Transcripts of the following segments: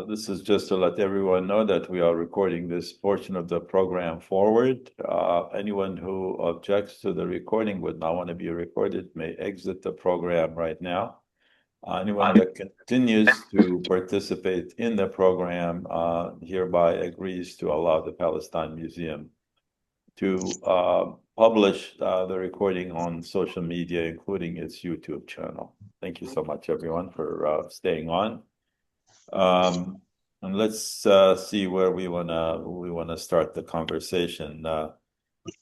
This is just to let everyone know that we are recording this portion of the program forward. Anyone who objects to the recording would not want to be recorded may exit the program right now. Anyone that continues to participate in the program hereby agrees to allow the Palestine Museum to publish the recording on social media, including its YouTube channel. Thank you so much, everyone, for staying on. And let's see where we wanna start the conversation.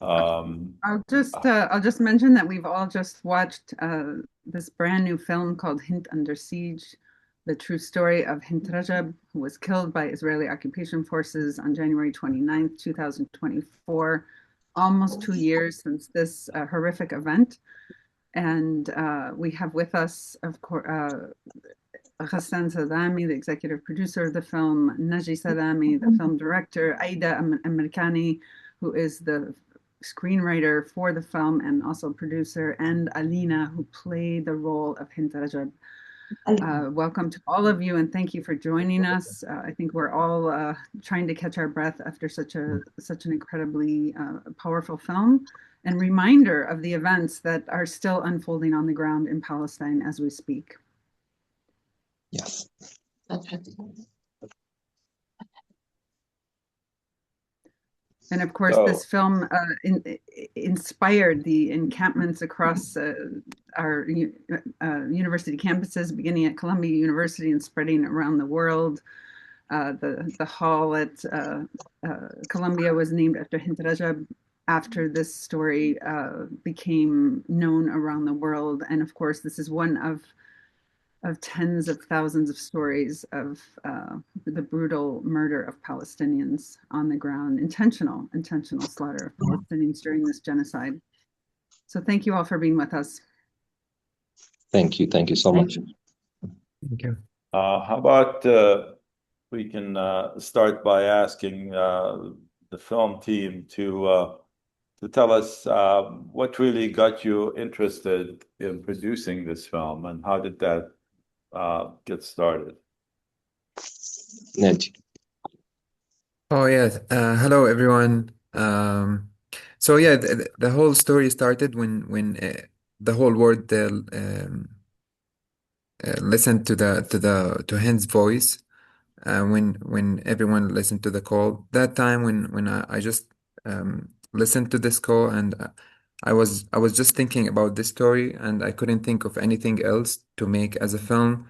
I'll just mention that we've all just watched this brand new film called Hind Under Siege, the true story of Hind Rajab, who was killed by Israeli occupation forces on January 29th, 2024, almost 2 years since this horrific event. And we have with us, of course, Ghassan Sadami, the executive producer of the film, Naji Sadami, the film director, Aida Americani, who is the screenwriter for the film and also producer, and Alina, who played the role of Hind Rajab. Welcome to all of you, and thank you for joining us. I think we're all trying to catch our breath after such an incredibly powerful film, and reminder of the events that are still unfolding on the ground in Palestine as we speak. Yes. And of course, this film inspired the encampments across our university campuses, beginning at Columbia University and spreading around the world. The hall at Columbia was named after Hind Rajab after this story became known around the world. And of course, this is one of tens of thousands of stories of the brutal murder of Palestinians on the ground, intentional slaughter of Palestinians during this genocide. So thank you all for being with us. Thank you so much. Thank you. How about we can start by asking the film team to tell us what really got you interested in producing this film, and how did that get started? Ned. Oh yes. Hello everyone. So yeah, the whole story started when the whole world listened to Hind's voice. When everyone listened to the call. That time when I just listened to this call, and I was just thinking about this story, and I couldn't think of anything else to make as a film.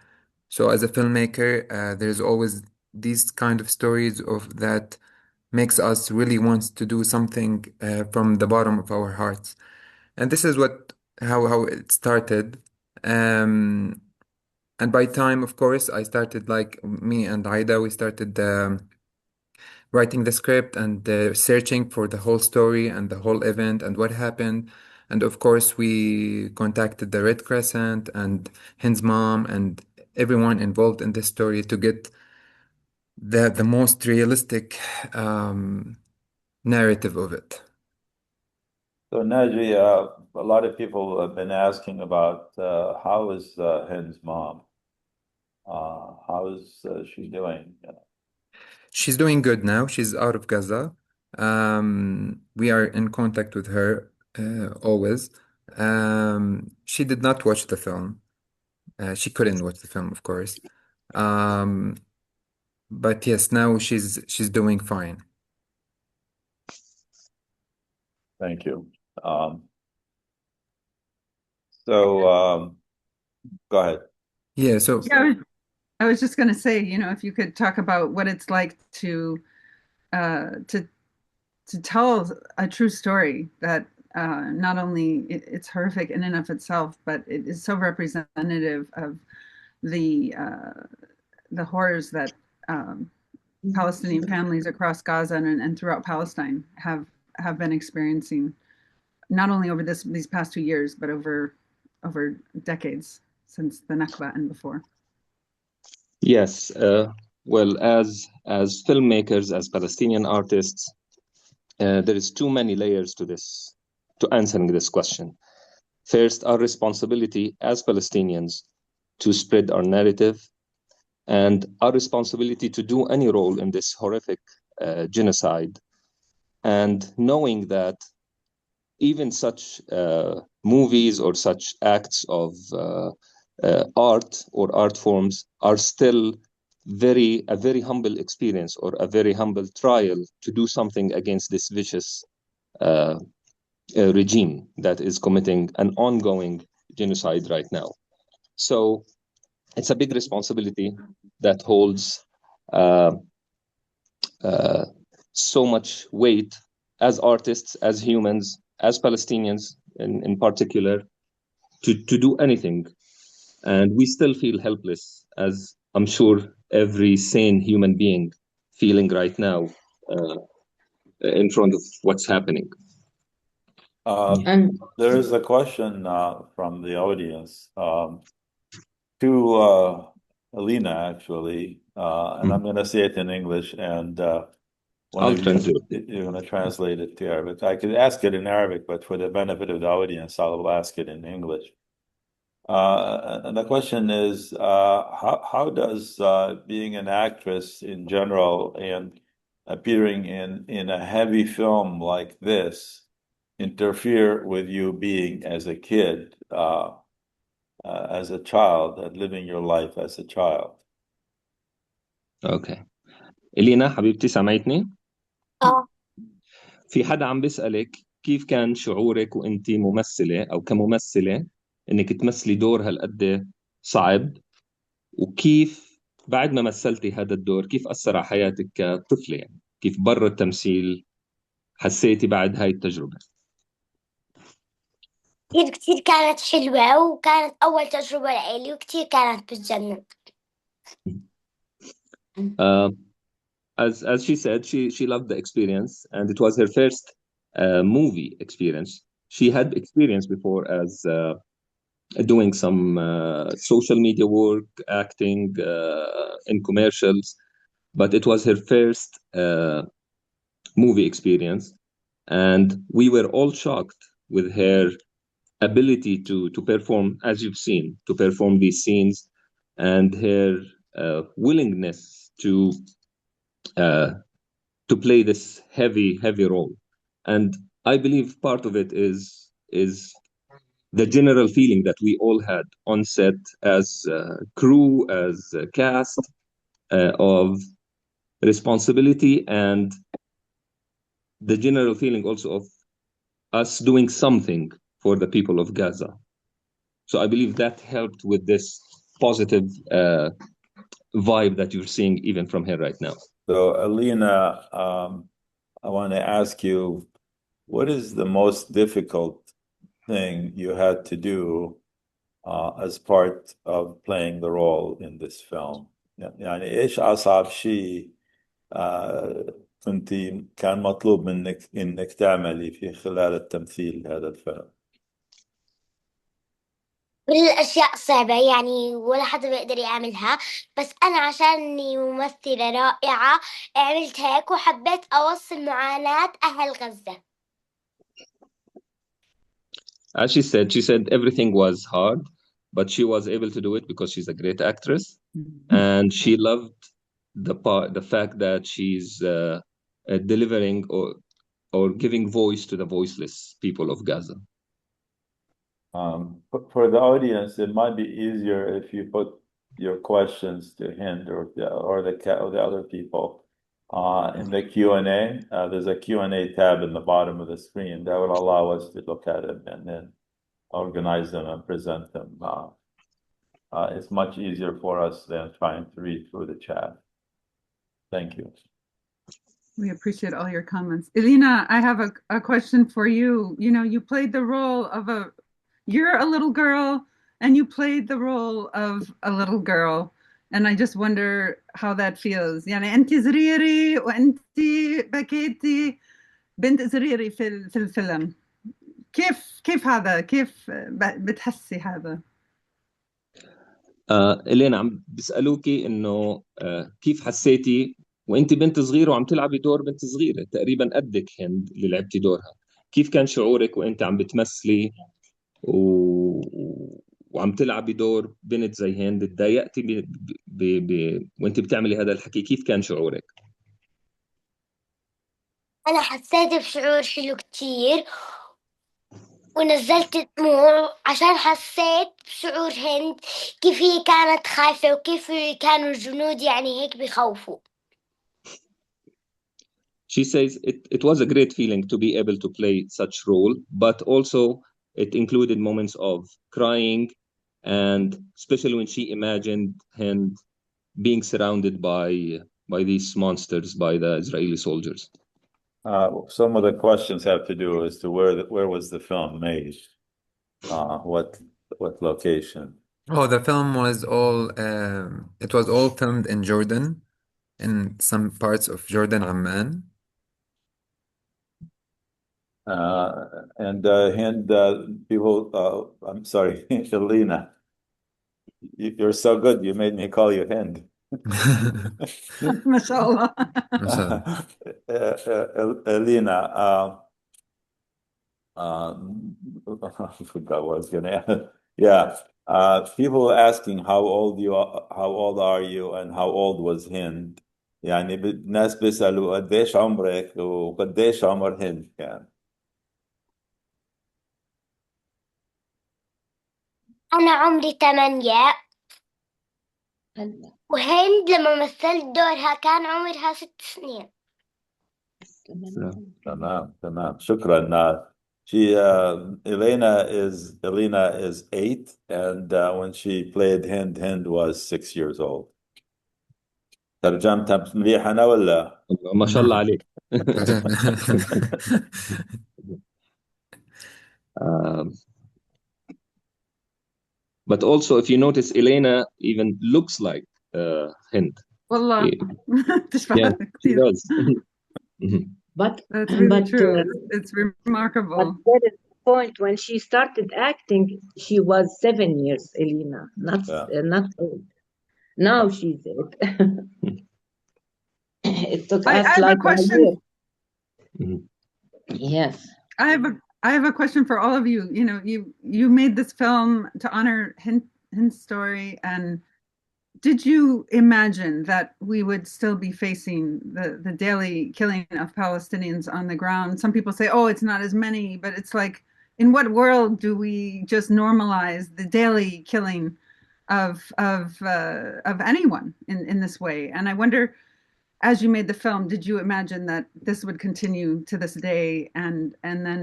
So as a filmmaker, there's always these kind of stories of that makes us really want to do something from the bottom of our hearts. And this is how it started. And by time, of course, I started, like me and Aida, we started writing the script and searching for the whole story and the whole event and what happened. And of course, we contacted the Red Crescent and Hind's mom and everyone involved in this story to get the most realistic narrative of it. So Naji, a lot of people have been asking about how is Hind's mom? How is she doing? She's doing good now. She's out of Gaza. We are in contact with her always. She did not watch the film. She couldn't watch the film, of course. But yes, now she's doing fine. Thank you. So go ahead. Yeah, so Yeah, I was just going to say, if you could talk about what it's like to tell a true story that not only it's horrific in and of itself, but it is so representative of the horrors that Palestinian families across Gaza and throughout Palestine have been experiencing, not only over these past 2 years, but over decades since the Nakba and before. Yes, well, as filmmakers, as Palestinian artists, there is too many layers to answering this question. First, our responsibility as Palestinians to spread our narrative and our responsibility to do any role in this horrific genocide, and knowing that even such movies or such acts of art or art forms are still a very humble experience or a very humble trial to do something against this vicious regime that is committing an ongoing genocide right now. So it's a big responsibility that holds so much weight as artists, as humans, as Palestinians in particular, to do anything. And we still feel helpless, as I'm sure every sane human being feeling right now in front of what's happening. And There is a question from the audience to Alina, actually, and I'm going to say it in English, and one I'll of you, translate. you're going to translate it to Arabic. I could ask it in Arabic, but for the benefit of the audience, I'll ask it in English. And the question is, how does being an actress in general and appearing in a heavy film like this interfere with you being as a kid, as a child, and living your life as a child? اوكي إلينا حبيبتي سامعتني؟ اه في حدا عم بيسألك كيف كان شعورك وانت ممثلة او كممثلة انك تمثلي دور هالقد صعب، وكيف بعد ما مثلتي هذا الدور كيف أثر على حياتك كطفلة، يعني كيف برا التمثيل حسيتي بعد هاي التجربة؟ كتير كانت حلوة، وكانت أول تجربة لإلي، وكتير كانت بتجنن. As she said, she loved the experience, and it was her first movie experience. She had experience before as doing some social media work, acting in commercials, but it was her first movie experience, and we were all shocked with her ability to perform, as you've seen, to perform these scenes, and her willingness to play this heavy role. And I believe part of it is the general feeling that we all had on set as crew, as cast, of responsibility, and the general feeling also of us doing something for the people of Gaza. So I believe that helped with this positive vibe that you're seeing even from her right now. So, Alina, I want to ask you, what is the most difficult thing you had to do as part of playing the role in this film? يعني إيش أصعب شيء كان مطلوب منك إنك تعملي في خلال التمثيل هذا الفيلم؟ كل الأشياء صعبة، يعني ولا حدا بيقدر يعملها، بس أنا عشاني ممثلة رائعة عملت هيك، وحبيت أوصل معاناة أهل غزة. As she said everything was hard, but she was able to do it because she's a great actress, and she loved the fact that she's delivering or giving voice to the voiceless people of Gaza. For the audience, it might be easier if you put your questions to Hind or the other people in the Q&A. There's a Q&A tab in the bottom of the screen that will allow us to look at it and then organize them and present them. It's much easier for us than trying to read through the chat. Thank you. We appreciate all your comments. Elena, I have a question for you. You know, you played the role of you're a little girl and you played the role of a little girl. And I just wonder how that feels. يعني أنت صغيرة وأنت بكيتي بنت صغيرة في الفيلم. كيف هذا؟ كيف بتحسي هذا؟ إلينا عم بيسألوكي إنه كيف حسيتي وأنت بنت صغيرة وعم تلعبي دور بنت صغيرة تقريبا قدك هند اللي لعبتي دورها، كيف كان شعورك وأنت عم بتمثلي وعم تلعبي دور بنت زي هند، تضايقتي وانت بتعملي هذا الحكي، كيف كان شعورك؟ أنا حسيت بشعور حلو كتير ونزلت دموع عشان حسيت بشعور هند، كيف هي كانت خايفة وكيف كانوا الجنود يعني هيك بخوفوا. She says it was a great feeling to be able to play such role, but also it included moments of crying, and especially when she imagined Hind being surrounded by these monsters, by the Israeli soldiers. Some of the questions have to do as to where was the film made? What location? Oh, the film was all it was all filmed in Jordan, in some parts of Jordan, Amman. And Hind, people, I'm sorry, Elena, you're so good. You made me call you Hind. Mashallah. Mashallah. Elena, I forgot what I was going to ask. Yeah. People asking how old are you and how old was Hind؟ يعني الناس بيسألوا قديش عمرك وقديش عمر هند كان؟ أنا عمري 8 وهند لما مثلت دورها كان عمرها 6 سنين. تمام شكرا. Elena is 8, and when she played Hind was 6 years old. ترجمتها مليح أنا ولا؟ ما شاء الله عليك. But also, if you notice, Elena even looks like Hind. والله Yeah, she does. But That's really but true. It's but remarkable. there is a point when she started acting, she was 7 years, Elena, not 8. Now she's 8. It took I us have a like a question. year. Mhm. Yes. I have a question for all of you. You know, you made this film to honor Hind's story, and did you imagine that we would still be facing the daily killing of Palestinians on the ground? Some people say, oh, it's not as many, but it's like, in what world do we just normalize the daily killing of anyone in this way? And I wonder, as you made the film, did you imagine that this would continue to this day? And then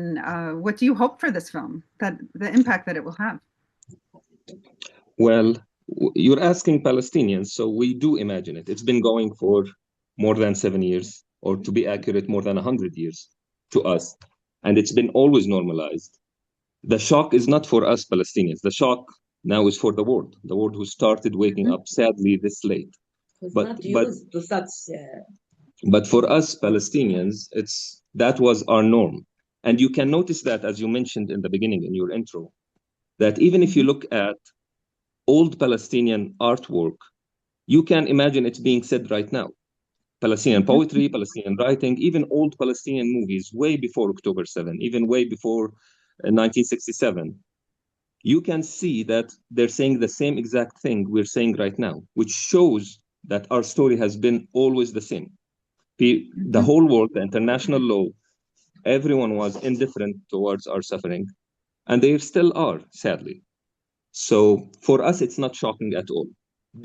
what do you hope for this film, that the impact that it will have? Well, you're asking Palestinians, so we do imagine it. It's been going for more than 7 years, or to be accurate, more than 100 years to us. And it's been always normalized. The shock is not for us Palestinians. The shock now is for the world who started waking up sadly this late. It's But- not but- used to such. But for us Palestinians, that was our norm. And you can notice that, as you mentioned in the beginning in your intro, that even if you look at old Palestinian artwork, you can imagine it being said right now. Palestinian poetry, Palestinian writing, even old Palestinian movies way before October 7, even way before 1967. You can see that they're saying the same exact thing we're saying right now, which shows that our story has been always the same. The whole world, the international law, everyone was indifferent towards our suffering, and they still are, sadly. So for us, it's not shocking at all.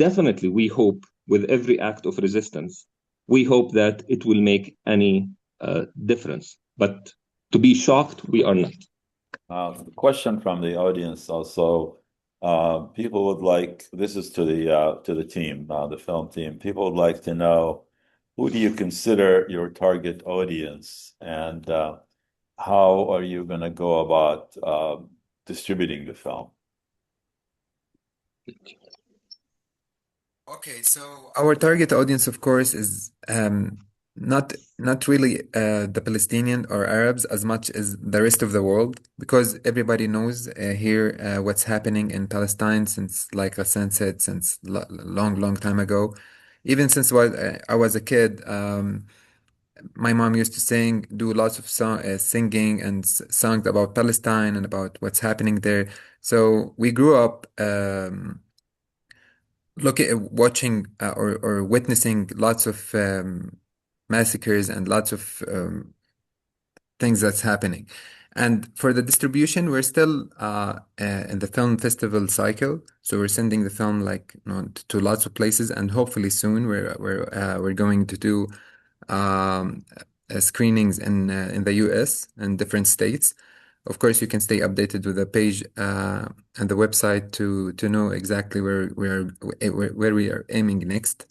Definitely, we hope with every act of resistance, we hope that it will make any difference. But to be shocked, we are not. Question from the audience also. People would like, this is to the team, the film team. People would like to know, who do you consider your target audience, and how are you going to go about distributing the film? Okay, so our target audience, of course, is not really the Palestinian or Arabs as much as the rest of the world, because everybody knows here what's happening in Palestine since, like Hassan said, since long time ago, even since I was a kid. my mom used to do lots of singing and songs about Palestine and about what's happening there. So we grew up watching or witnessing lots of massacres and lots of things that's happening. And for the distribution, we're still in the film festival cycle, so we're sending the film to lots of places, and hopefully soon we're going to do screenings in the US and different states. Of course, you can stay updated with the page and the website to know exactly where we are aiming next.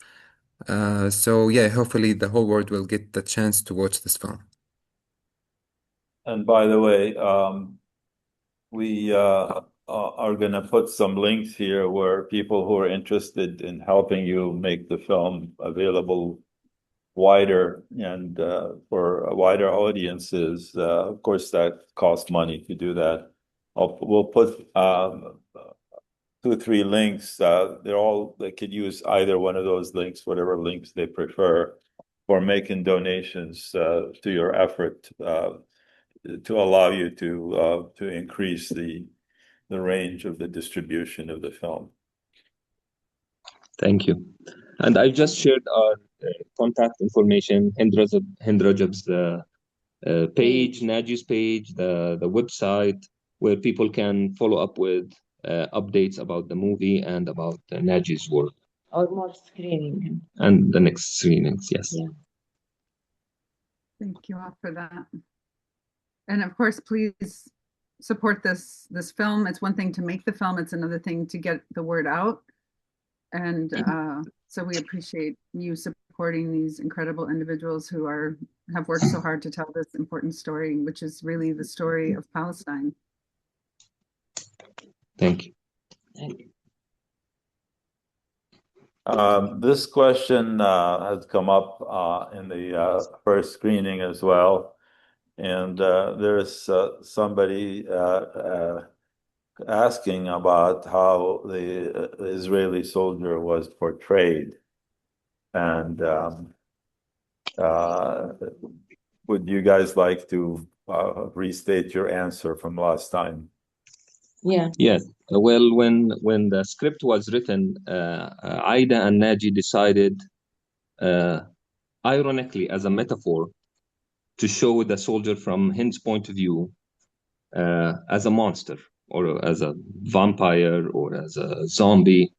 So yeah, hopefully the whole world will get the chance to watch this film. And by the way, we are going to put some links here where people who are interested in helping you make the film available wider and for wider audiences. Of course, that costs money to do that. We'll put 2 or 3 links. They could use either one of those links, whatever links they prefer, for making donations to your effort to allow you to increase the range of the distribution of the film. Thank you. And I've just shared our contact information, Hind Rajab's page, Naji's page, the website, where people can follow up with updates about the movie and about Naji's work. Or more screening. And the next screenings, yes. Yeah. Thank you all for that. And of course, please support this film. It's one thing to make the film, it's another thing to get the word out. And so we appreciate you supporting these incredible individuals who have worked so hard to tell this important story, which is really the story of Palestine. Thank you. Thank you. This question has come up in the first screening as well. And there's somebody asking about how the Israeli soldier was portrayed. And would you guys like to restate your answer from last time? Yeah. Yes. Well, when the script was written, Aida and Naji decided, ironically, as a metaphor, to show the soldier from Hind's point of view as a monster or as a vampire or as a zombie,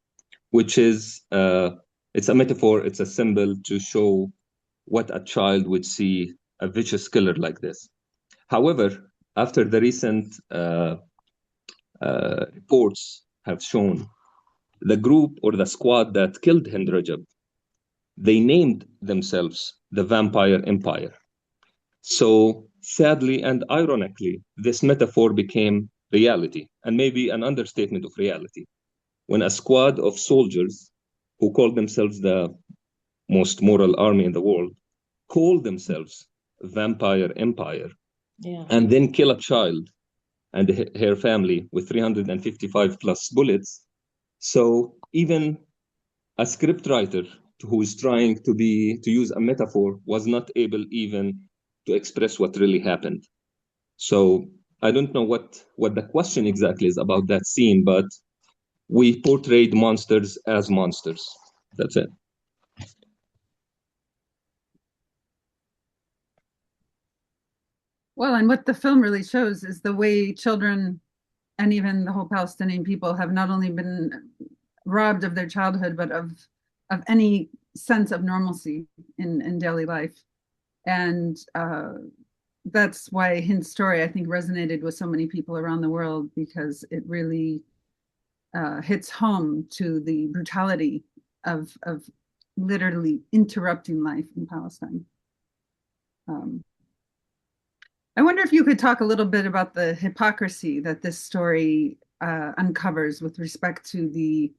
which is it's a metaphor, it's a symbol to show what a child would see a vicious killer like this. However, after the recent reports have shown, the group or the squad that killed Hind Rajab, they named themselves the Vampire Empire. So sadly and ironically, this metaphor became reality, and maybe an understatement of reality, when a squad of soldiers who called themselves the most moral army in the world called themselves Vampire Empire, and then kill a child and her family with 355 plus bullets. So even a scriptwriter who is trying to use a metaphor was not able even to express what really happened. So I don't know what the question exactly is about that scene, but we portrayed monsters as monsters. That's it. Well, and what the film really shows is the way children and even the whole Palestinian people have not only been robbed of their childhood, but of any sense of normalcy in daily life. And that's why Hind's story, I think, resonated with so many people around the world, because it really hits home to the brutality of literally interrupting life in Palestine. I wonder if you could talk a little bit about the hypocrisy that this story uncovers with respect to the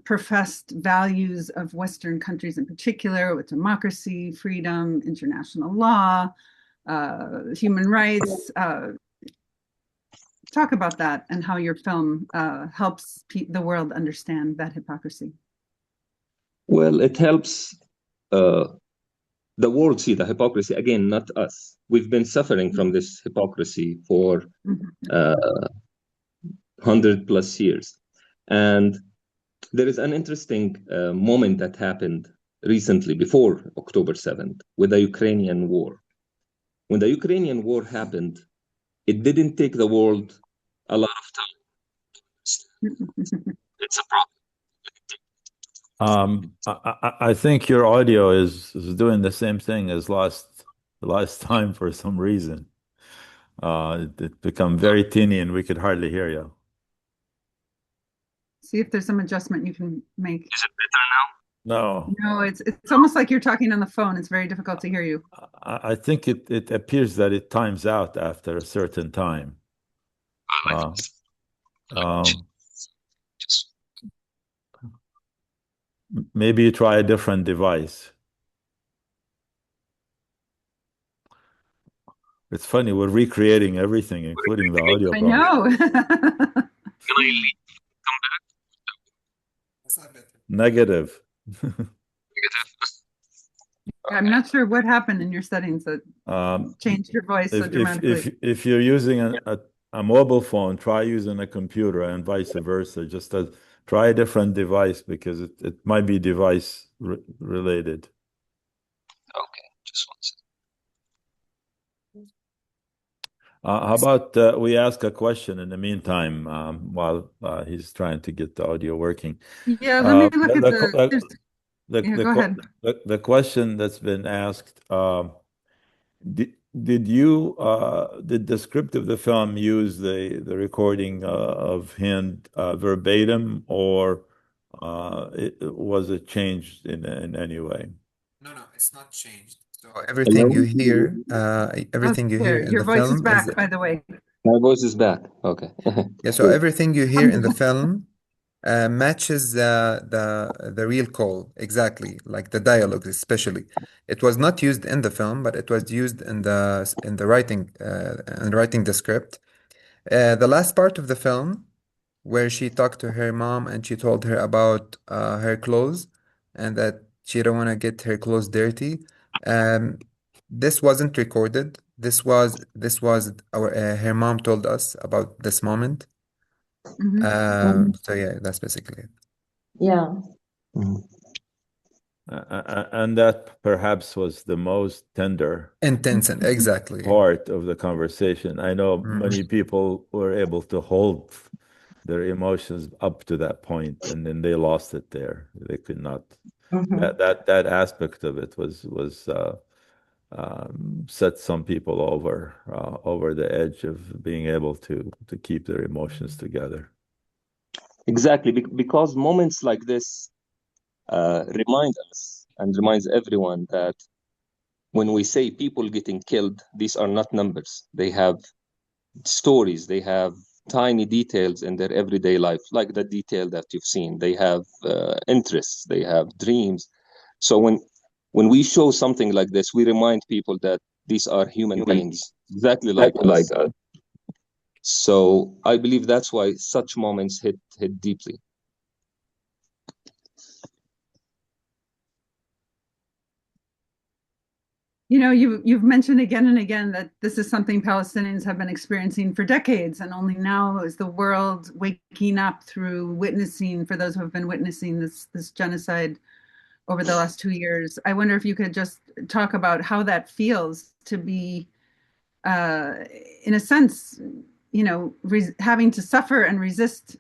professed values of Western countries in particular, with democracy, freedom, international law, human rights. Talk about that and how your film helps the world understand that hypocrisy. Well, it helps the world see the hypocrisy, again, not us. We've been suffering from this hypocrisy for 100+ years. And there is an interesting moment that happened recently before October 7th with the Ukrainian war. When the Ukrainian war happened, it didn't take the world a lot of time. It's a problem. I think your audio is doing the same thing as last time for some reason. It become very teeny and we could hardly hear you. See if there's some adjustment you can make. Is it better now? No. No, it's almost like you're talking on the phone. It's very difficult to hear you. I think it appears that it times out after a certain time. Maybe you try a different device. It's funny, we're recreating everything, including the audio I problem. know. Can I leave? Come back? Negative. Negative. I'm not sure what happened in your settings that changed your voice so dramatically. If you're using a mobile phone, try using a computer and vice versa. Just try a different device because it might be device related. Okay, just one second. How about we ask a question in the meantime while he's trying to get the audio working? Yeah, let me look at go ahead. The question that's been asked, did the script of the film use the recording of Hind verbatim, or was it changed in any way? No, it's not changed. So everything you hear, everything you hear in Your the voice is film back, by the way. My voice is back. Okay. yeah. So everything you hear in the film matches the real call exactly, like the dialogue especially. It was not used in the film, but it was used in the writing and writing the script. The last part of the film, where she talked to her mom and she told her about her clothes and that she don't want to get her clothes dirty. This wasn't recorded. This was our her mom told us about this moment. So yeah, that's basically it. Yeah. And that perhaps was the most tender, intense, and exactly part of the conversation. I know many people were able to hold their emotions up to that point, and then they lost it there. They could not. That aspect of it was set some people over the edge of being able to keep their emotions together. Exactly, because moments like this remind us and reminds everyone that when we say people getting killed, these are not numbers. They have stories, they have tiny details in their everyday life, like the detail that you've seen. They have interests, they have dreams. So when we show something like this, we remind people that these are human beings, exactly like us. So I believe that's why such moments hit deeply. You know, you've mentioned again and again that this is something Palestinians have been experiencing for decades, and only now is the world waking up through witnessing, for those who have been witnessing this genocide over the last 2 years. I wonder if you could just talk about how that feels to be, in a sense, you know, having to suffer and resist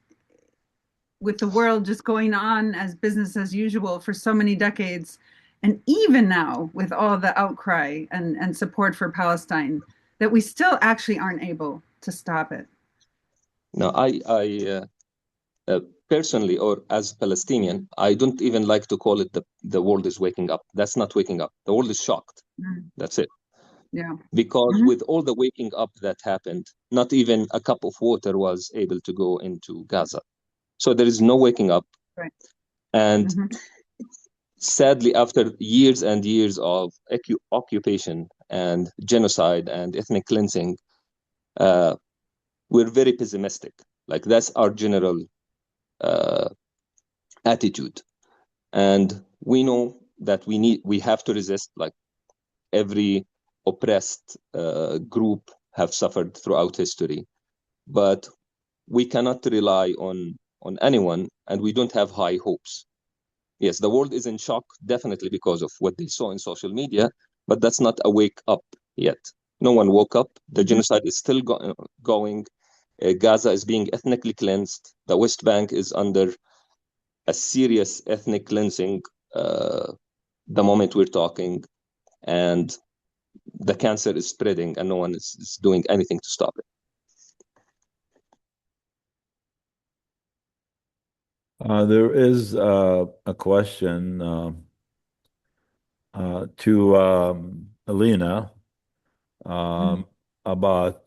with the world just going on as business as usual for so many decades. And even now, with all the outcry and support for Palestine, that we still actually aren't able to stop it. No, I personally, or as Palestinian, I don't even like to call it the world is waking up. That's not waking up. The world is shocked. That's it. Yeah. Because with all the waking up that happened, not even a cup of water was able to go into Gaza. So there is no waking up. Right. And sadly, after years and years of occupation and genocide and ethnic cleansing, we're very pessimistic. Like that's our general attitude. And we know that we have to resist. Like every oppressed group have suffered throughout history. But we cannot rely on anyone, and we don't have high hopes. Yes, the world is in shock, definitely because of what they saw in social media, but that's not a wake up yet. No one woke up. The genocide is still going. Gaza is being ethnically cleansed. The West Bank is under a serious ethnic cleansing the moment we're talking, and the cancer is spreading, and no one is doing anything to stop it. There is a question to Alina about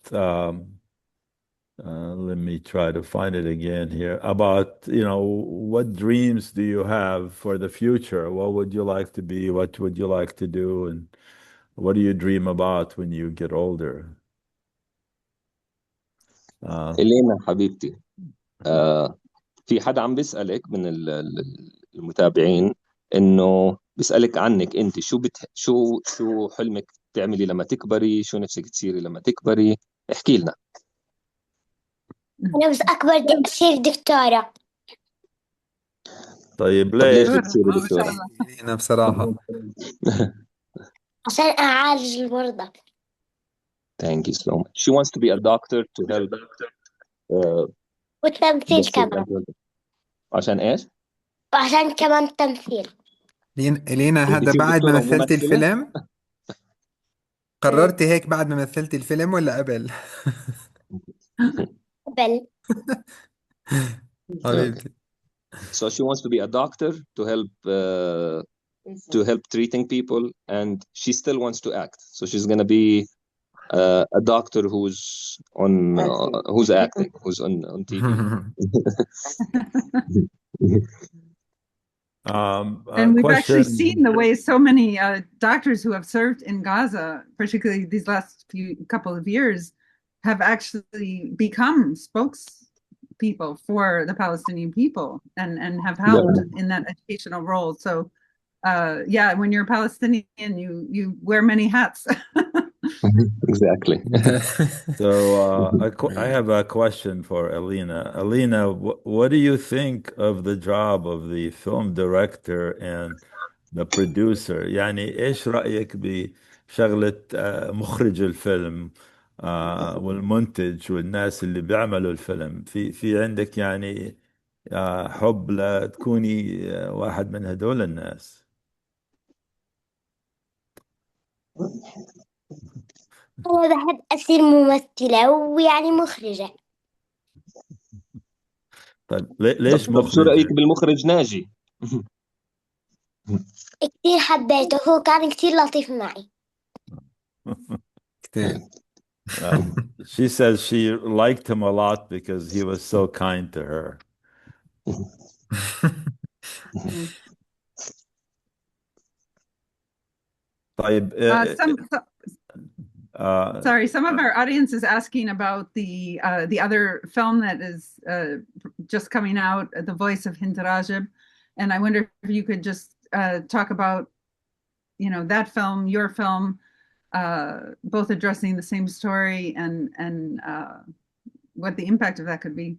let me try to find it again here, about, what dreams do you have for the future? What would you like to be? What would you like to do? And what do you dream about when you get older? إلينا حبيبتي، في حدا عم بيسألك من المتابعين، إنه بيسألك عنك أنت، شو حلمك تعملي لما تكبري؟ شو نفسك تصيري لما تكبري؟ احكي لنا. أنا بس أكبر بدي أصير دكتورة. طيب طب ليش ليه؟ بدك تصيري ما شاء دكتورة؟ الله. هنا بصراحة عشان أعالج المرضى. Thank you so much. She wants to be a doctor to help والتمثيل the كمان. sick. عشان إيش؟ وعشان كمان تمثيل. إلينا، بدي هذا تصير بعد ما دكتورة مثلتي وممثلة؟ الفيلم؟ قررتي هيك بعد ما مثلتي الفيلم ولا قبل؟ قبل. Okay. حبيبتي. So she wants to be a doctor to help treating people, and she still wants to act. So she's gonna be a doctor who's acting, who's on TV. And we've actually Question. seen the way so many doctors who have served in Gaza, particularly these last couple of years, have actually become spokespeople for the Palestinian people and have helped in that educational role. So, yeah, when you're a Palestinian, you wear many hats. Exactly. So I have a question for Alina. Alina, what do you think of the job of the film director and the producer? يعني ايش رأيك بشغلة مخرج الفيلم والمنتج والناس اللي بيعملوا الفيلم؟ في عندك يعني حب لا تكوني واحد من هدول الناس؟ أنا بحب أصير ممثلة ويعني مخرجة. طيب ليش طب شو رأيك مخرجة؟ بالمخرج ناجي؟ كتير حبيته، هو كان كتير لطيف معي. كتير. She says she liked him a lot because he was so kind to her. طيب Sorry, some of our audience is asking about the other film that is just coming out, The Voice of Hind Rajab, and I wonder if you could just talk about, that film, your film, both addressing the same story and what the impact of that could be.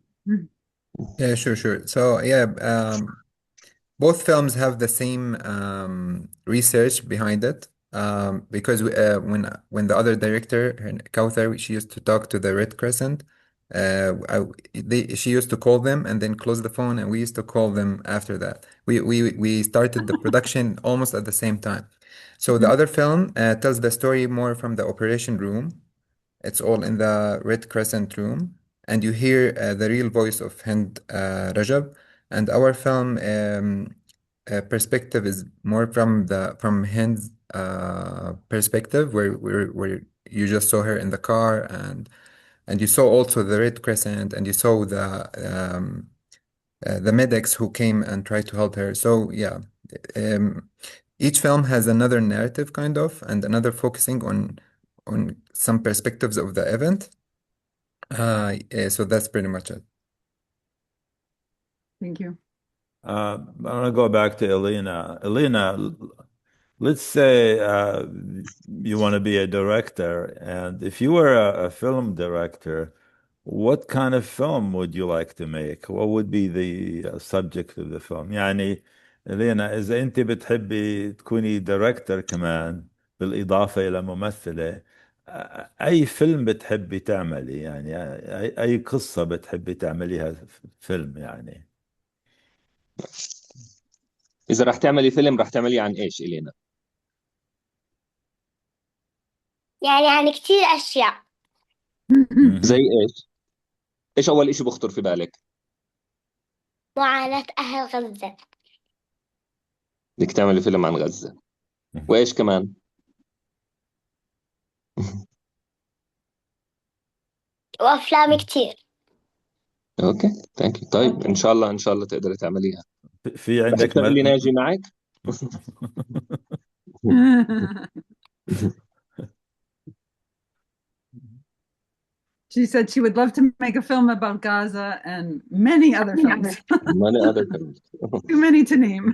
Yeah, sure. So yeah, both films have the same research behind it. Because when the other director, Kauthar, she used to talk to the Red Crescent. She used to call them and then close the phone, and we used to call them after that. We started the production almost at the same time. So the other film tells the story more from the operation room. It's all in the Red Crescent room, and you hear the real voice of Hind Rajab. And our film perspective is more from Hind's perspective, where you just saw her in the car, and you saw also the Red Crescent, and you saw the medics who came and tried to help her. So yeah, each film has another narrative kind of, and another focusing on some perspectives of the event. Yeah, so that's pretty much it. Thank you. I'm going to go back to Elena. Elena, let's say you want to be a director, and if you were a film director, what kind of film would you like to make? What would be the subject of the film? يعني لينا إذا أنت بتحبي تكوني دايركتور كمان بالإضافة إلى ممثلة، أي فيلم بتحبي تعملي يعني أي قصة بتحبي تعمليها فيلم يعني؟ إذا رح تعملي فيلم رح تعمليه عن إيش إلينا؟ يعني عن كتير أشياء. زي إيش؟ إيش أول إشي بخطر في بالك؟ معاناة أهل غزة. بدك تعملي فيلم عن غزة، وإيش كمان؟ وأفلام كتير. أوكي ثانك يو. طيب إن شاء الله إن شاء الله تقدري تعمليها. في رح عندك تشتغلي ناجي معك؟ She said she would love to make a film about Gaza and many other films. Many other films. Too many to name.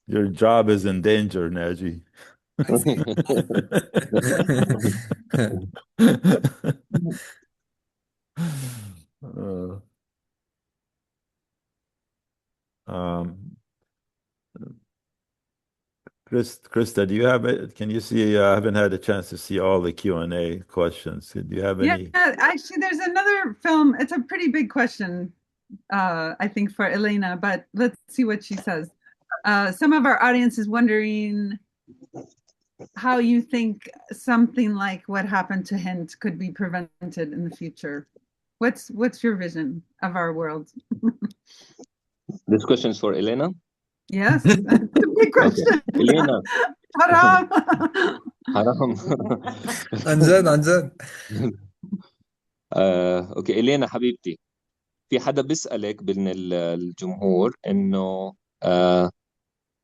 Your job is in danger, Naji. I see. Uh, um, Krista, do you have it? Can you see? I haven't had a chance to see all the Q&A questions. Do you have any? Yeah, actually, there's another film. It's a pretty big question, I think, for Elena, but let's see what she says. Some of our audience is wondering how you think something like what happened to Hind could be prevented in the future. What's your vision of our world? This question is for Elena. Yes, that's a big question. Elena. حرام. حرام. عن جد عن جد. اوكي إلينا حبيبتي، في حدا بيسألك من الجمهور انه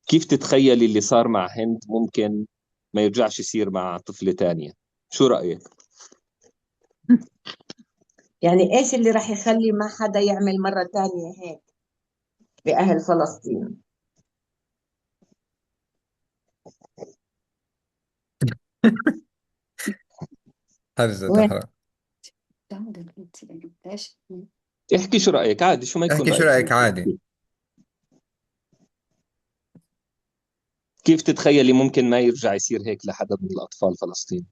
كيف تتخيلي اللي صار مع هند ممكن ما يرجعش يصير مع طفلة تانية؟ شو رأيك؟ يعني ايش اللي راح يخلي ما حدا يعمل مرة تانية هيك بأهل فلسطين؟ حرجة وين؟ حرام. احكي شو رأيك عادي، شو ما يكون احكي شو رأيك عادي. كيف تتخيلي ممكن ما يرجع يصير هيك لحدا من الأطفال فلسطين؟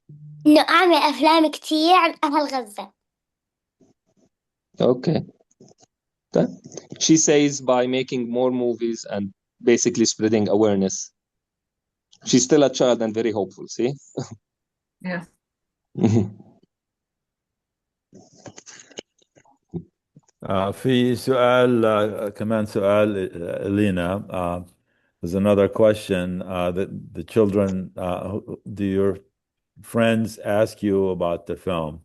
إنه أعمل أفلام كتير عن أهل غزة. Okay. She says by making more movies and basically spreading awareness. She's still a child and very hopeful, see? Yes. في سؤال كمان سؤال لينا. There's another question that the children, do your friends ask you about the film?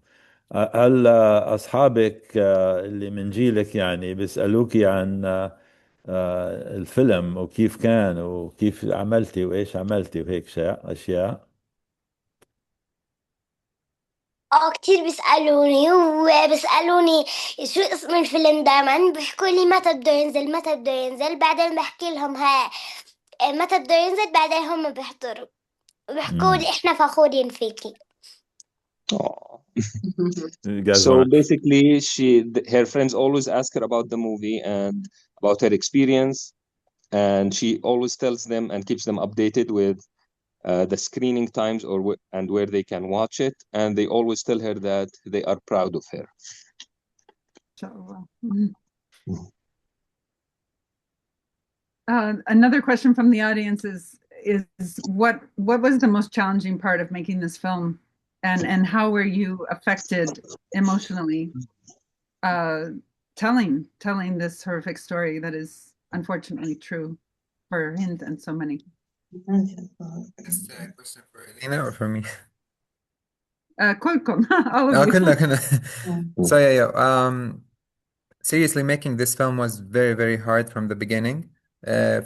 هل أصحابك اللي من جيلك يعني بيسألوكي عن الفيلم وكيف كان وكيف عملتي وإيش عملتي وهيك أشياء؟ كتير بيسألوني وبيسألوني شو اسم الفيلم. دايما بيحكوا لي متى بده ينزل متى بده ينزل. بعدين بحكي لهم متى بده ينزل. بعدين هم بيحضروا وبيحكوا لي احنا فخورين فيكي. So basically, her friends always ask her about the movie and about her experience, and she always tells them and keeps them updated with the screening times and where they can watch it, and they always tell her that they are proud of her. Another question from the audience is what was the most challenging part of making this film, and how were you affected emotionally telling this horrific story that is unfortunately true for Hind and so many? Is that a question for Elena or for me? كلكم all of you. كلنا. So yeah. Seriously, making this film was very, very hard from the beginning,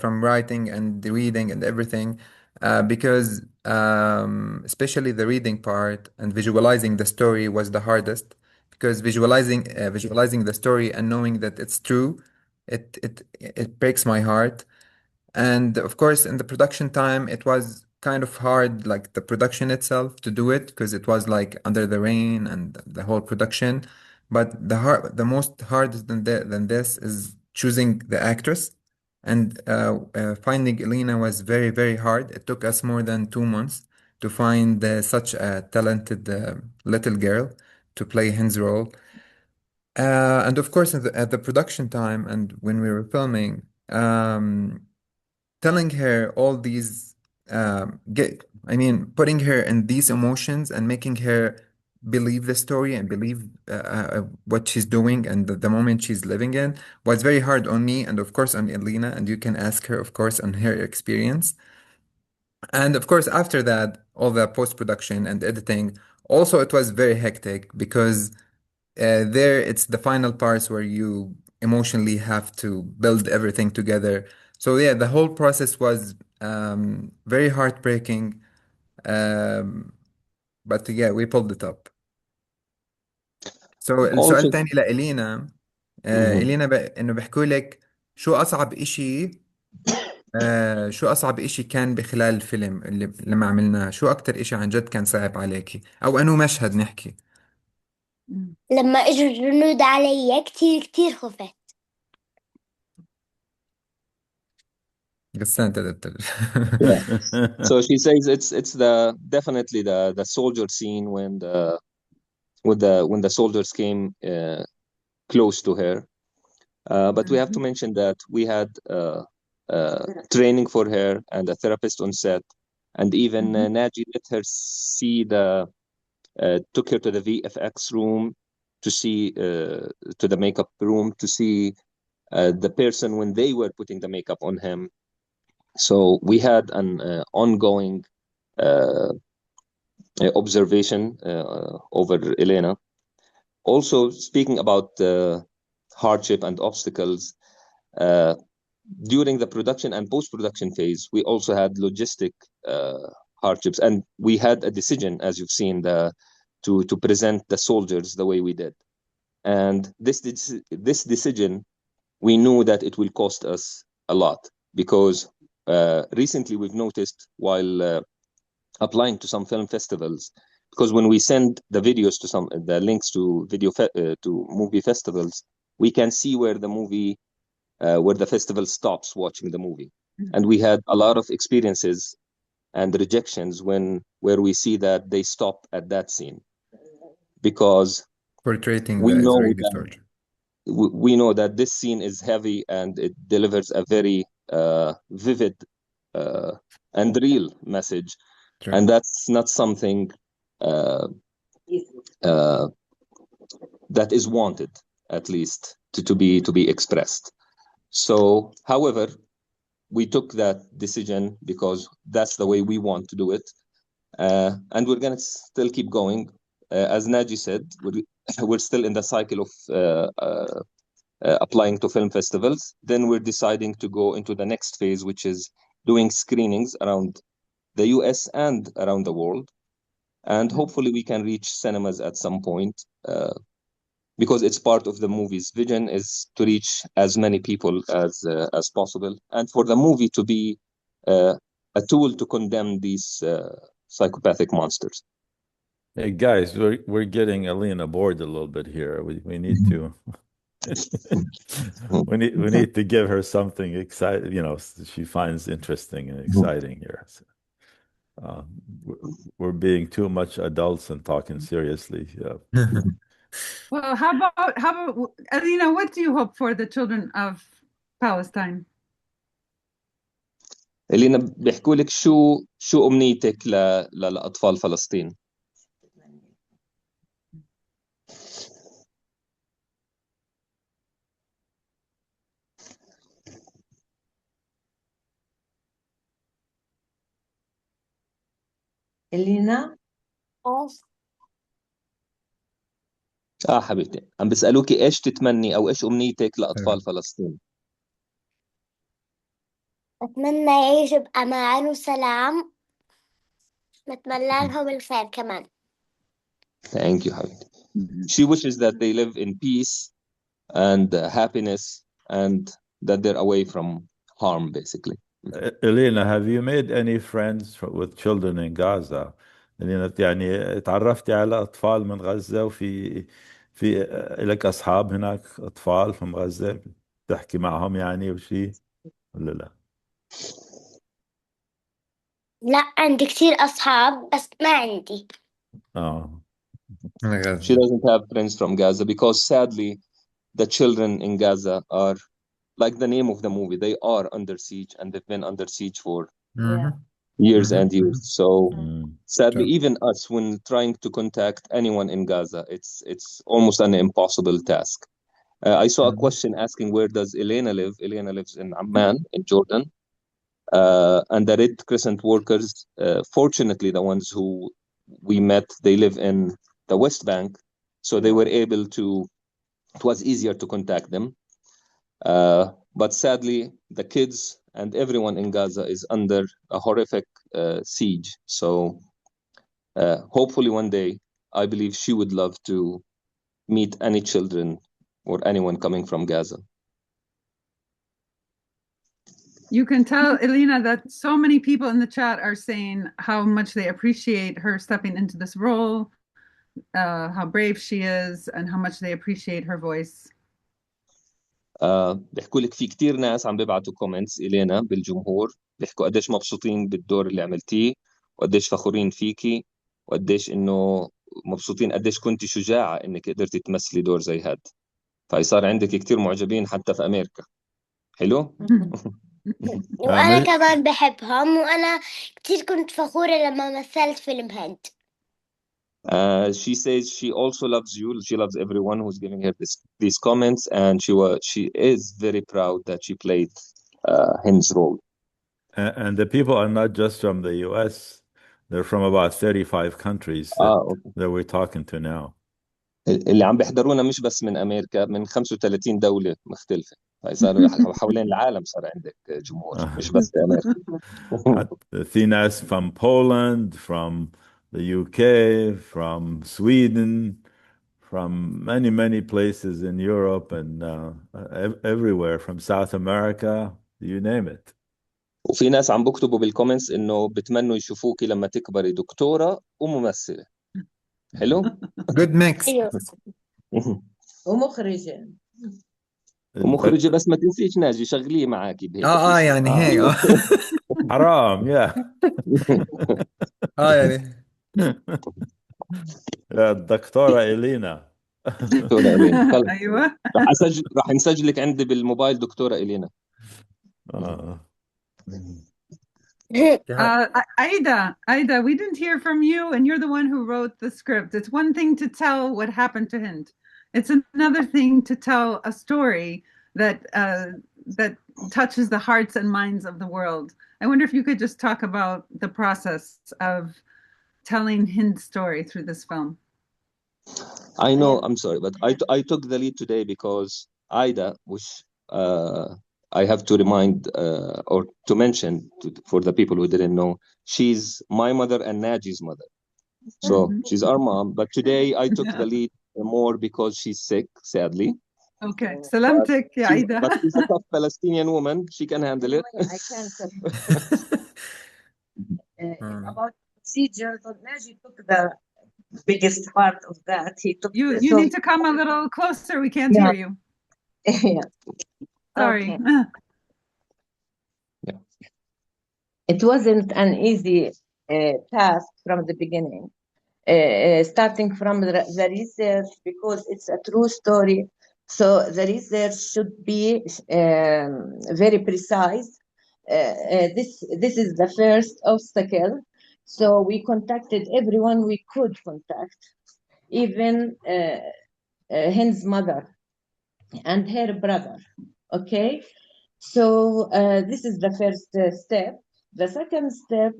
from writing and the reading and everything, because especially the reading part and visualizing the story was the hardest. Because visualizing the story and knowing that it's true, it breaks my heart. And of course, in the production time, it was kind of hard, like the production itself to do it, because it was like under the rain and the whole production. But the most hardest than this is choosing the actress. And finding Elena was very, very hard. It took us more than 2 months to find such a talented little girl to play Hind's role. And of course, at the production time and when we were filming, telling her all these, putting her in these emotions and making her believe the story and believe what she's doing and the moment she's living in was very hard on me and of course on Elena. And you can ask her, of course, on her experience. And of course, after that, all the post-production and editing, also it was very hectic because there it's the final parts where you emotionally have to build everything together. So yeah, the whole process was very heartbreaking. Um, but yeah, we pulled it up. So السؤال Also, الثاني لإلينا. mhm. إلينا إنه بيحكوا لك شو أصعب إشي كان بخلال الفيلم اللي لما عملناه، شو أكتر إشي عن جد كان صعب عليكي أو أنه مشهد نحكي. لما اجوا الجنود علي كتير كتير خفت. بس أنت دكتور. Yeah. So she says it's definitely the soldier scene when the soldiers came close to her. But we have to mention that we had training for her and a therapist on set, and even Naji let her see took her to the VFX room to see to the makeup room to see the person when they were putting the makeup on him. So we had an ongoing observation over Elena. Also, speaking about hardship and obstacles, during the production and post-production phase, we also had logistic hardships, and we had a decision, as you've seen, to present the soldiers the way we did. And this decision, we knew that it will cost us a lot because recently we've noticed while applying to some film festivals, because when we send the videos to the links to to movie festivals, we can see where the festival stops watching the movie. And we had a lot of experiences and rejections where we see that they stop at that scene because Portraying we the know Israeli that soldier. we know that this scene is heavy and it delivers a very vivid and real message. True. And that's not something that is wanted, at least to be expressed. So, however, we took that decision because that's the way we want to do it, and we're gonna still keep going. As Naji said, we're still in the cycle of applying to film festivals. Then we're deciding to go into the next phase, which is doing screenings around the US and around the world. And hopefully we can reach cinemas at some point because it's part of the movie's vision is to reach as many people as possible. And for the movie to be a tool to condemn these psychopathic monsters. Hey guys, we're getting Elena bored a little bit here. We need to we need to give her something exciting, she finds interesting and exciting here. So, we're being too much adults and talking seriously. Well, how about Alina, what do you hope for the children of Palestine? إلينا بيحكوا لك شو أمنيتك لأطفال فلسطين؟ إلينا حبيبتي عم بيسألوكي ايش تتمني او ايش امنيتك لاطفال فلسطين؟ أتمنى يعيشوا بأمان وسلام، نتمنى لهم الخير كمان. Thank you, حبيبتي. She wishes that they live in peace and happiness and that they're away from harm, basically. Elena, have you made any friends with children in Gaza? Elena, يعني تعرفتي على أطفال من غزة في لك أصحاب هناك أطفال من غزة تحكي معهم يعني وشي ولا لا؟ لا، عندي كتير أصحاب بس ما عندي. She doesn't have friends from Gaza because sadly, the children in Gaza are, like the name of the movie, they are under siege and they've been under siege for years and years. So sadly, even us, when trying to contact anyone in Gaza, it's almost an impossible task. I saw a question asking where does Elena live? Elena lives in Amman in Jordan. And the Red Crescent workers, fortunately, the ones who we met, they live in the West Bank, so they were able to, it was easier to contact them. But sadly, the kids and everyone in Gaza is under a horrific siege. So hopefully one day, I believe she would love to meet any children or anyone coming from Gaza. You can tell, Elena, that so many people in the chat are saying how much they appreciate her stepping into this role, how brave she is, and how much they appreciate her voice. بيحكوا لك في كتير ناس عم بيبعتوا كومنتس إلينا بالجمهور، بيحكوا قديش مبسوطين بالدور اللي عملتيه وقديش فخورين فيكي وقديش إنه مبسوطين قديش كنتي شجاعة إنك قدرتي تمثلي دور زي هاد. فصار عندك كتير معجبين حتى في أمريكا. حلو؟ وأنا كمان بحبهم، وأنا كتير كنت فخورة لما مثلت فيلم هند. She says she also loves you. She loves everyone who's giving her these comments, and she is very proud that she played Hind's role. And the people are not just from the US, they're from about 35 countries that we're talking to now. اللي عم بيحضرونا مش بس من أمريكا، من 35 دولة مختلفة. صار حوالين العالم صار عندك جمهور مش بس في أمريكا. في ناس from Poland, from the UK, from Sweden, from many places in Europe and everywhere, from South America, you name it. وفي ناس عم بكتبوا بالكومنتس إنه بتمنوا يشوفوكي لما تكبري دكتورة وممثلة. حلو؟ Good mix. ومخرجة. ومخرجة بس ما تنسيش ناجي شغليه معاكي بهيك. يعني هيك حرام يا يعني الدكتورة إلينا. دكتورة إلينا. أيوة. راح نسجلك عندي بالموبايل دكتورة إلينا. Aida, we didn't hear from you, and you're the one who wrote the script. It's one thing to tell what happened to Hind. It's another thing to tell a story that that touches the hearts and minds of the world. I wonder if you could just talk about the process of telling Hind's story through this film. I know, I'm sorry, but I took the lead today because Aida, which I have to remind or to mention for the people who didn't know, she's my mother and Naji's mother. So she's our mom. But today I took the lead more because she's sick, sadly. Okay. Salamtik, ya Aida. But she's a tough Palestinian woman. She can handle it. I can't. About procedure, Naji took the biggest part of that. He took. You need to come a little closer. We can't hear you. Yeah. Sorry. Okay. It wasn't an easy task from the beginning, starting from the research, because it's a true story. So the research should be very precise. This is the first obstacle. So we contacted everyone we could contact, even Hind's mother and her brother. Okay, so this is the first step. The second step,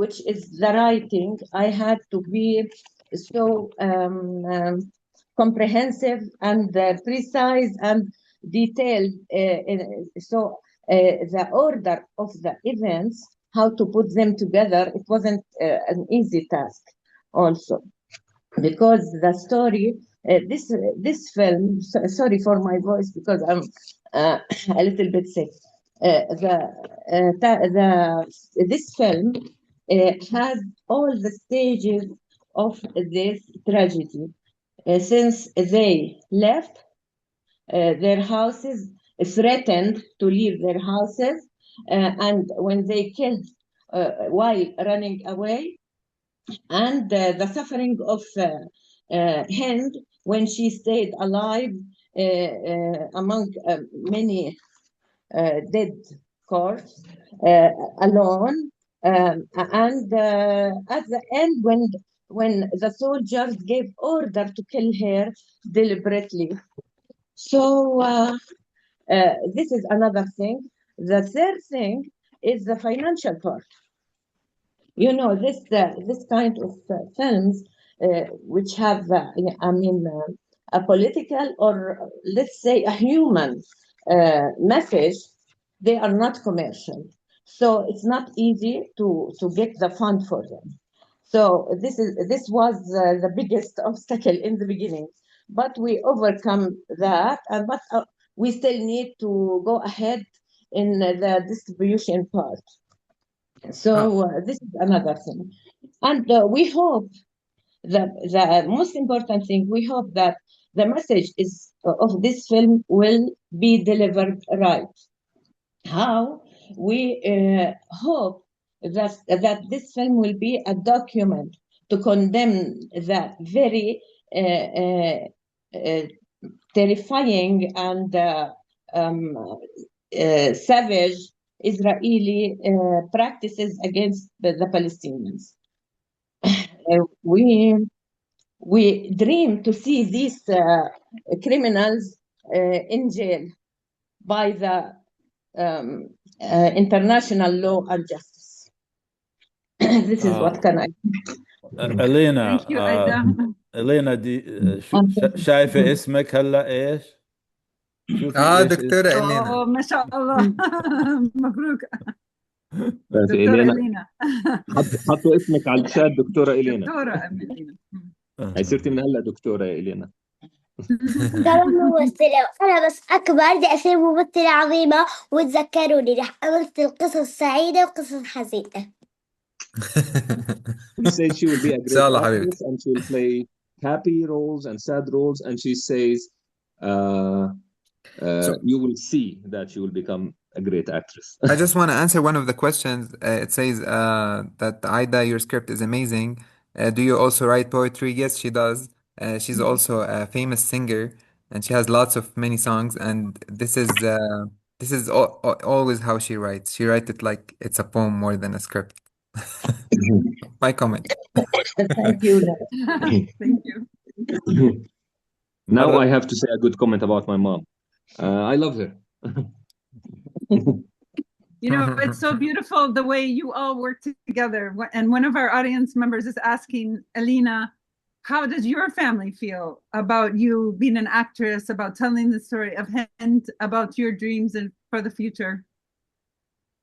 which is the writing, I had to be so comprehensive and precise and detailed. So the order of the events, how to put them together, it wasn't an easy task also. Because the story, this film, sorry for my voice because I'm a little bit sick. this film has all the stages of this tragedy. Since they left their houses, threatened to leave their houses, and when they killed while running away, and the suffering of Hind when she stayed alive among many dead corpses alone. And at the end, when the soldiers gave order to kill her deliberately. So this is another thing. The third thing is the financial part. You know, this kind of films which have, a political or let's say a human message, they are not commercial. So it's not easy to get the fund for them. So this was the biggest obstacle in the beginning, but we overcome that, but we still need to go ahead in the distribution part. So this is another thing. And we hope that the most important thing, we hope that the message of this film will be delivered right. How? We hope that this film will be a document to condemn the very terrifying and savage Israeli practices against the Palestinians. We dream to see these criminals in jail by the international law and justice. This is what can I. Elena, Thank you, Aida. Elena دي شايفة اسمك هلا ايش؟ شوفي ايش دكتورة إلينا. ما شاء الله. مبروك بس دكتورة إلينا إلينا. حطوا اسمك على الشات دكتورة إلينا. دكتورة إلينا. هي صرتي من هلا دكتورة يا إلينا. ترى ممثلة، أنا بس أكبر بدي أصير ممثلة عظيمة، وتذكروني رح أمثل قصص سعيدة وقصص حزينة. She says she will be a great شاء الله actress حبيبتي. and she will play happy roles and sad roles, and she says you will see that she will become a great actress. I just want to answer one of the questions. It says that Aida, your script is amazing. Do you also write poetry? Yes, she does. She's also a famous singer, and she has lots of many songs. And this is always how she writes. She writes it like it's a poem more than a script. My comment. Thank you. Thank you. Now I have to say a good comment about my mom. I love her. You know, it's so beautiful the way you all work together. And one of our audience members is asking, Alina, how does your family feel about you being an actress, about telling the story of Hind, about your dreams and for the future?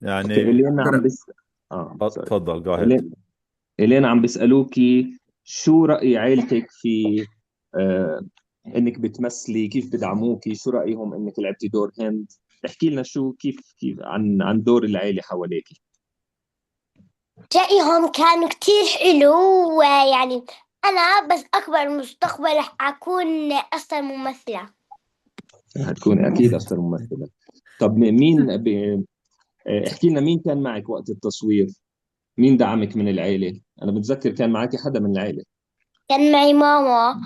يعني إلينا عم تفضل go ahead. إلينا عم بيسألوكي شو رأي عائلتك في انك بتمثلي، كيف بدعموكي، شو رأيهم انك لعبتي دور هند؟ احكي لنا شو كيف عن دور العائلة حواليكي. رأيهم كانوا كتير حلو، ويعني أنا بس أكبر مستقبل رح أكون أصلا ممثلة. هتكون أكيد أصلا ممثلة. طب مين احكي لنا مين كان معك وقت التصوير؟ مين دعمك من العائلة؟ أنا بتذكر كان معك حدا من العائلة. كان معي ماما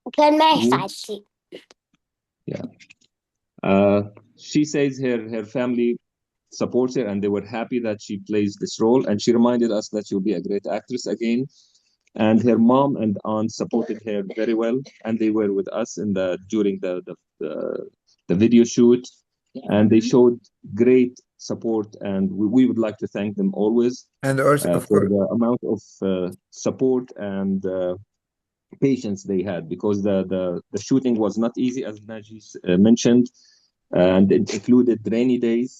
وكان معي سعادتي. Yeah. She says her family supports her and they were happy that she plays this role, and she reminded us that she'll be a great actress again. And her mom and aunt supported her very well, and they were with us during the video shoot, and they showed great support, and we would like to thank them always And also, for the amount of support and patience they had, because the shooting was not easy, as Naji mentioned, and it included rainy days,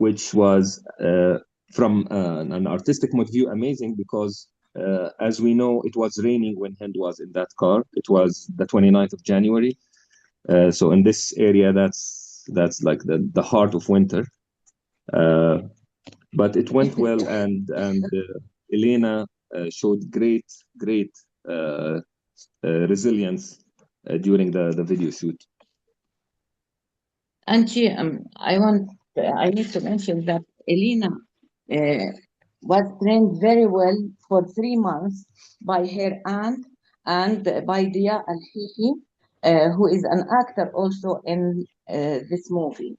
which was from an artistic point of view amazing, because as we know, it was raining when Hind was in that car. It was the 29th of January. So in this area, that's like the heart of winter. But it went well, and Elena showed great resilience during the video shoot. And she, I need to mention that Elena was trained very well for 3 months by her aunt and by Dia Al-Hihi, who is an actor also in this movie.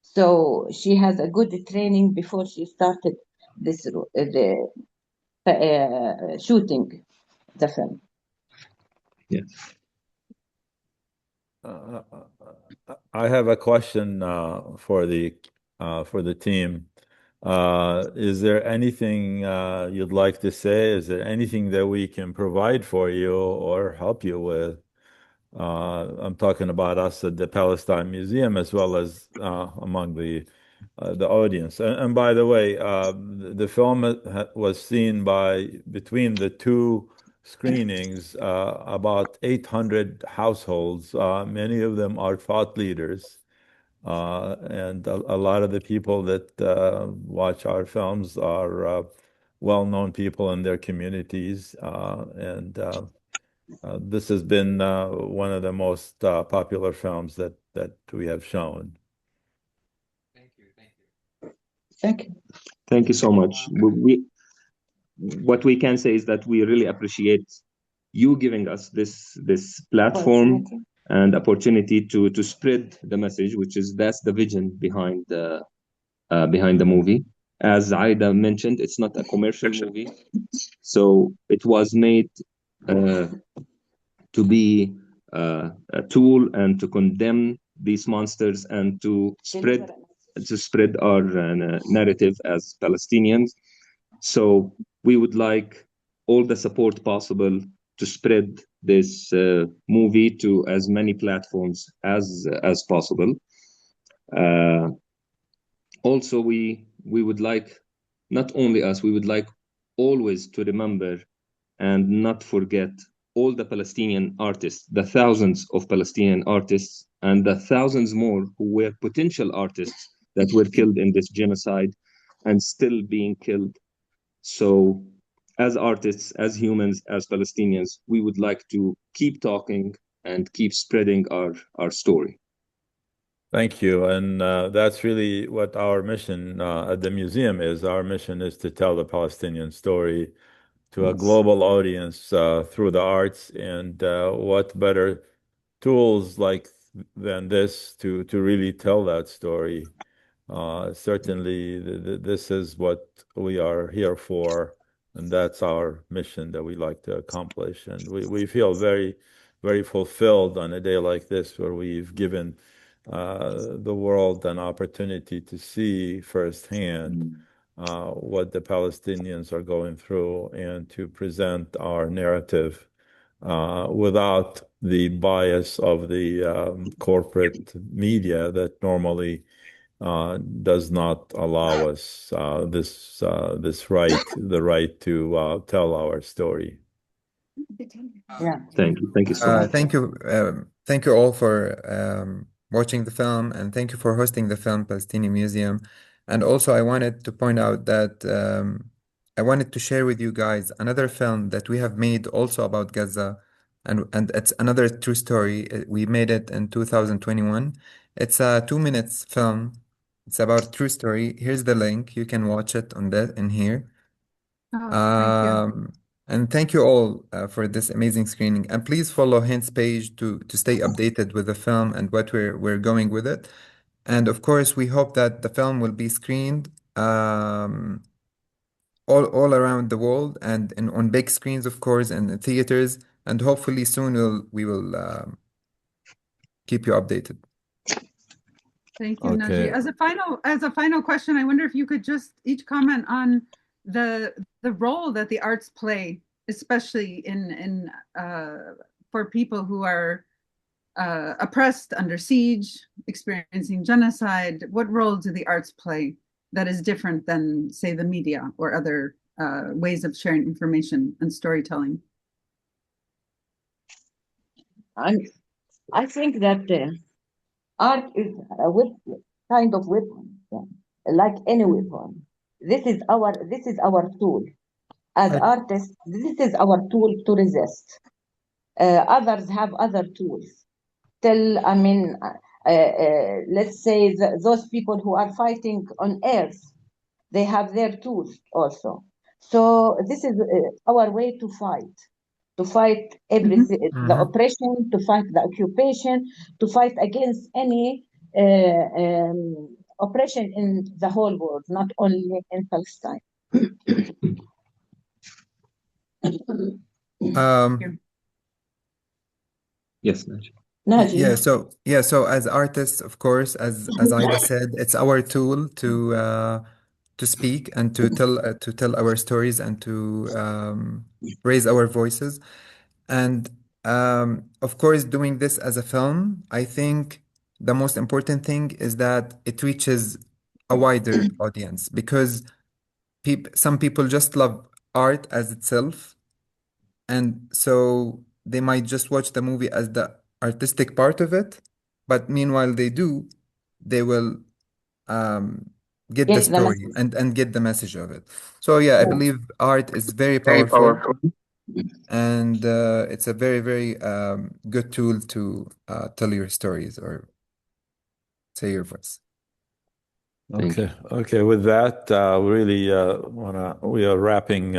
So she has a good training before she started shooting the film. Yes. I have a question for the team. Is there anything you'd like to say? Is there anything that we can provide for you or help you with? I'm talking about us at the Palestine Museum as well as among the audience. And by the way, the film was seen by between the two screenings about 800 households. Many of them are thought leaders. And a lot of the people that watch our films are well-known people in their communities. And this has been one of the most popular films that we have shown. Thank you. Thank you so much. What we can say is that we really appreciate you giving us this platform and opportunity to spread the message, that's the vision behind the movie. As Aida mentioned, it's not a commercial movie, so it was made to be a tool and to condemn these monsters and to spread our narrative as Palestinians. So we would like all the support possible to spread this movie to as many platforms as possible. Also, we would like, not only us, we would like always to remember and not forget all the Palestinian artists, the thousands of Palestinian artists, and the thousands more who were potential artists that were killed in this genocide and still being killed. So as artists, as humans, as Palestinians, we would like to keep talking and keep spreading our story. Thank you. And that's really what our mission at the museum is. Our mission is to tell the Palestinian story to a global audience through the arts. And what better tools than this to really tell that story? Certainly, this is what we are here for, and that's our mission that we like to accomplish. And we feel very, very fulfilled on a day like this, where we've given the world an opportunity to see firsthand what the Palestinians are going through and to present our narrative without the bias of the corporate media that normally does not allow us the right to tell our story. Yeah. Thank you so much. Thank you all for watching the film, and thank you for hosting the film Palestinian Museum. And also, I wanted to point out that I wanted to share with you guys another film that we have made also about Gaza, and it's another true story. We made it in 2021. It's a 2 minute film. It's about true story. Here's the link. You can watch it in here. Thank you. And thank you all for this amazing screening. And please follow Hind's page to stay updated with the film and what we're going with it. And of course, we hope that the film will be screened all around the world and on big screens, of course, and in theaters. And hopefully soon we will keep you updated. Thank you, Okay. Naji. As a final question, I wonder if you could just each comment on the role that the arts play, especially in for people who are oppressed, under siege, experiencing genocide. What role do the arts play that is different than, say, the media or other ways of sharing information and storytelling? I think that art is a kind of weapon. Yeah. like any weapon. This is our tool. As artists, this is our tool to resist. Others have other tools. Let's say those people who are fighting on earth, they have their tools also. So this is our way to fight everything, the oppression, to fight the occupation, to fight against any oppression in the whole world, not only in Palestine. Yes, Najib. Naji. So as artists, of course, as Ida said, it's our tool to speak and to tell our stories and to raise our voices. And of course, doing this as a film, I think the most important thing is that it reaches a wider audience because some people just love art as itself, and so they might just watch the movie as the artistic part of it, but meanwhile they will get the Get the story message. and get the message of it. So yeah, I believe art is very Very powerful, powerful. and it's a very, very good tool to tell your stories or say your voice. Thank you. Okay. With that, we are wrapping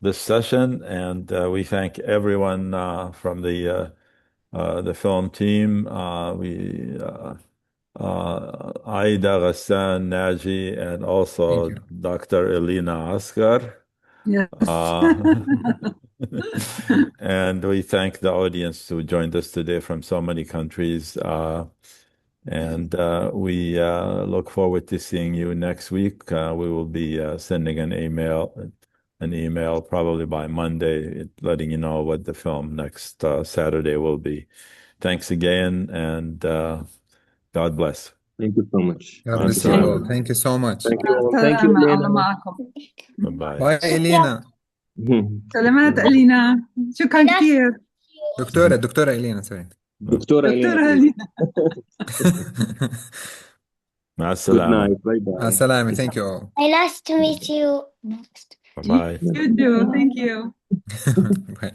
this session, and we thank everyone from the film team. Aida, Ghassan, Naji, and Thank also you. Dr. Elina Askar. Yes. And we thank the audience who joined us today from so many countries. And we look forward to seeing you next week. We will be sending an email probably by Monday, letting you know what the film next Saturday will be. Thanks again, and God bless. Thank you so much. God Thank you bless so you much. all. Thank you so much. Thank you all. Thank you, السلامة، الله Elena. معكم. Bye-bye. باي إلينا. سلامات إلينا، شكرا كثير. دكتورة إلينا، سوري. دكتورة إلينا. دكتورة إلينا. مع Good السلامة. night. Bye bye. مع السلامة. Thank you all. Nice to meet you. Bye-bye. You do. Thank you. Bye.